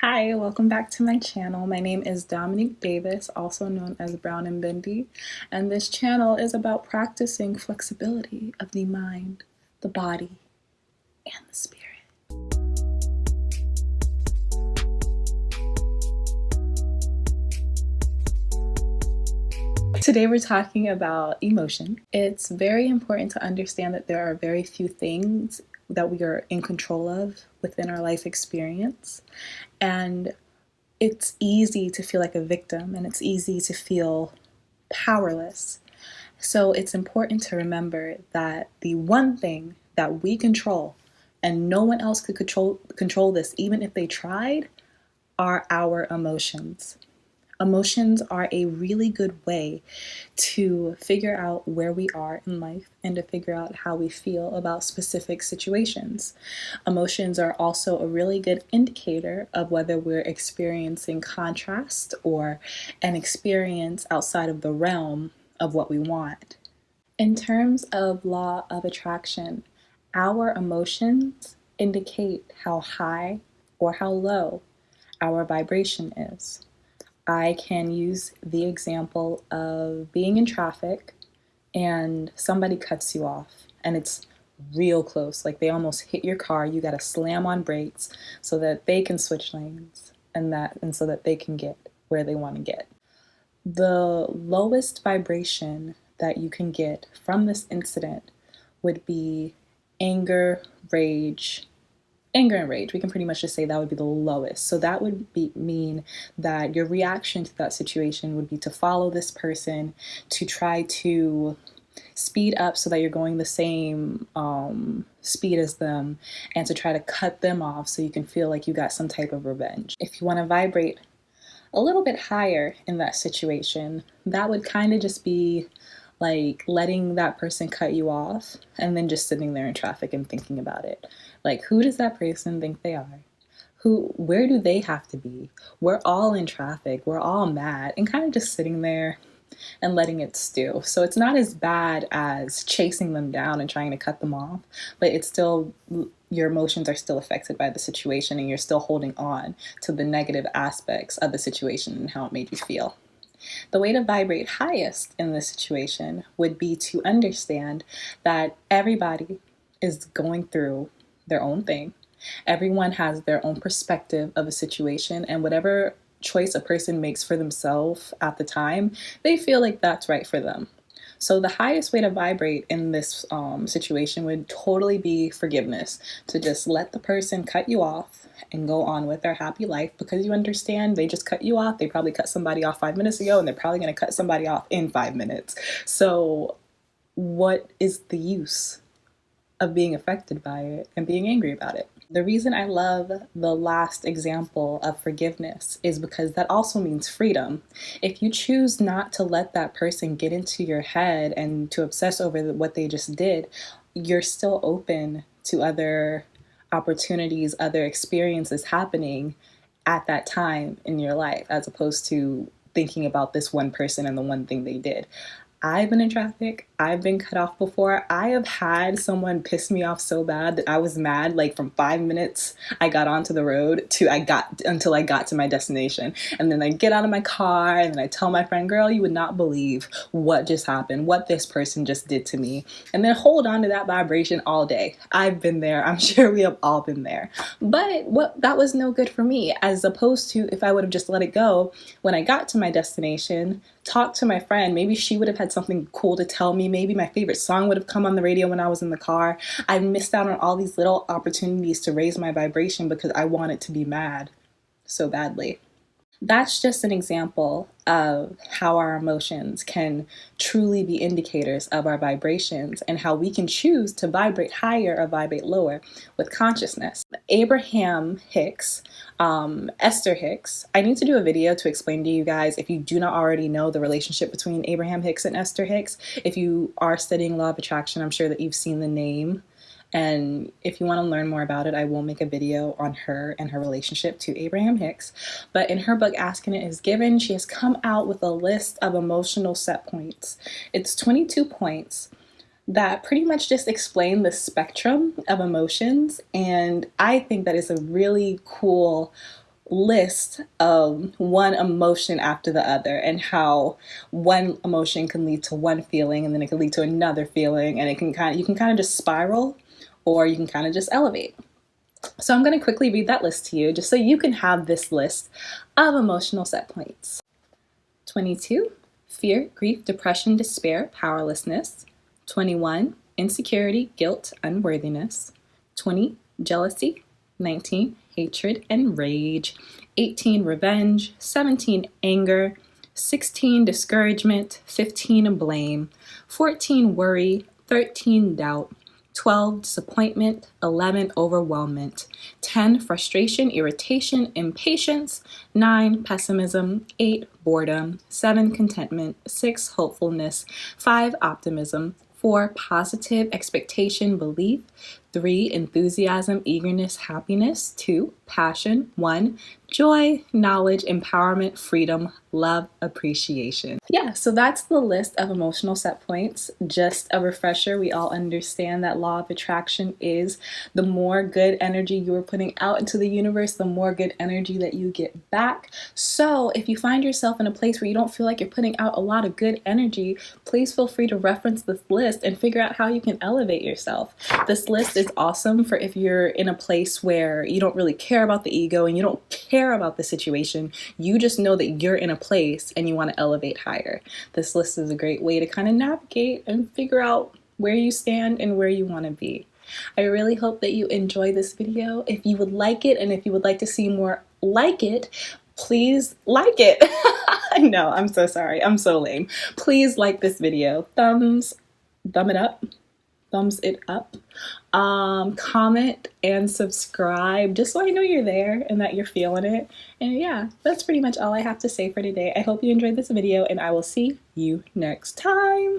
Hi, welcome back to my channel. My name is Dominique Davis, also known as Brown and Bendy, and this channel is about practicing flexibility of the mind, the body, and the spirit. Today we're talking about emotion. It's very important to understand that there are very few things that we are in control of within our life experience. And it's easy to feel like a victim, and it's easy to feel powerless. So it's important to remember that the one thing that we control, and no one else could control this even if they tried, are our emotions. Emotions are a really good way to figure out where we are in life and to figure out how we feel about specific situations. Emotions are also a really good indicator of whether we're experiencing contrast or an experience outside of the realm of what we want. In terms of law of attraction, our emotions indicate how high or how low our vibration is. I can use the example of being in traffic and somebody cuts you off and it's real close, like they almost hit your car. You got to slam on brakes so that they can switch lanes and so that they can get where they want to get. The lowest vibration that you can get from this incident would be anger, rage. Anger and rage, we can pretty much just say that would be the lowest. So that would mean that your reaction to that situation would be to follow this person, to try to speed up so that you're going the same speed as them, and to try to cut them off so you can feel like you got some type of revenge. If you want to vibrate a little bit higher in that situation, that would kind of just be like letting that person cut you off and then just sitting there in traffic and thinking about it. Like, who does that person think they are? Where do they have to be? We're all in traffic, we're all mad, and kind of just sitting there and letting it stew. So it's not as bad as chasing them down and trying to cut them off, but it's still, your emotions are still affected by the situation and you're still holding on to the negative aspects of the situation and how it made you feel. The way to vibrate highest in this situation would be to understand that everybody is going through their own thing. Everyone has their own perspective of a situation, and whatever choice a person makes for themselves at the time, they feel like that's right for them. So the highest way to vibrate in this situation would totally be forgiveness, to just let the person cut you off and go on with their happy life, because you understand they just cut you off. They probably cut somebody off 5 minutes ago and they're probably going to cut somebody off in 5 minutes. So what is the use of being affected by it and being angry about it? The reason I love the last example of forgiveness is because that also means freedom. If you choose not to let that person get into your head and to obsess over what they just did, you're still open to other opportunities, other experiences happening at that time in your life, as opposed to thinking about this one person and the one thing they did. I've been in traffic. I've been cut off before. I have had someone piss me off so bad that I was mad, like from 5 minutes I got onto the road until I got to my destination. And then I get out of my car and then I tell my friend, girl, you would not believe what just happened, what this person just did to me. And then hold on to that vibration all day. I've been there. I'm sure we have all been there. But that was no good for me, as opposed to if I would have just let it go when I got to my destination, talked to my friend, maybe she would have had something cool to tell me. Maybe my favorite song would have come on the radio when I was in the car. I missed out on all these little opportunities to raise my vibration because I wanted to be mad so badly. That's just an example of how our emotions can truly be indicators of our vibrations and how we can choose to vibrate higher or vibrate lower with consciousness. Abraham Hicks, Esther Hicks, I need to do a video to explain to you guys, if you do not already know the relationship between Abraham Hicks and Esther Hicks. If you are studying law of attraction, I'm sure that you've seen the name. And if you want to learn more about it, I will make a video on her and her relationship to Abraham Hicks. But in her book, Asking It Is Given, she has come out with a list of emotional set points. It's 22 points that pretty much just explain the spectrum of emotions. And I think that is a really cool list one emotion after the other, and how one emotion can lead to one feeling, and then it can lead to another feeling, and you can kind of just spiral, or you can kind of just elevate. So I'm going to quickly read that list to you just so you can have this list of emotional set points. 22, fear, grief, depression, despair, powerlessness. 21, insecurity, guilt, unworthiness. 20, jealousy. 19, hatred and rage. 18, revenge. 17, anger. 16, discouragement. 15, blame. 14, worry. 13, doubt. 12, disappointment. 11, overwhelmment. 10, frustration, irritation, impatience. 9, pessimism. 8, boredom. 7, contentment. 6, hopefulness. 5, optimism. 4, positive expectation, belief. 3, enthusiasm, eagerness, happiness. 2, passion. 1, joy, knowledge, empowerment, freedom, love, appreciation. Yeah, so that's the list of emotional set points. Just a refresher, we all understand that law of attraction is the more good energy you are putting out into the universe, the more good energy that you get back. So if you find yourself in a place where you don't feel like you're putting out a lot of good energy, please feel free to reference this list and figure out how you can elevate yourself. This list is awesome for if you're in a place where you don't really care about the ego and you don't care about the situation, you just know that you're in a place and you want to elevate higher. This list is a great way to kind of navigate and figure out where you stand and where you want to be. I really hope that you enjoy this video. If you would like it, and if you would like to see more like it, please like it. No, I'm so sorry. I'm so lame. Please like this video. Thumb it up. Thumbs it up. Comment and subscribe just so I know you're there and that you're feeling it. And yeah, that's pretty much all I have to say for today. I hope you enjoyed this video, and I will see you next time.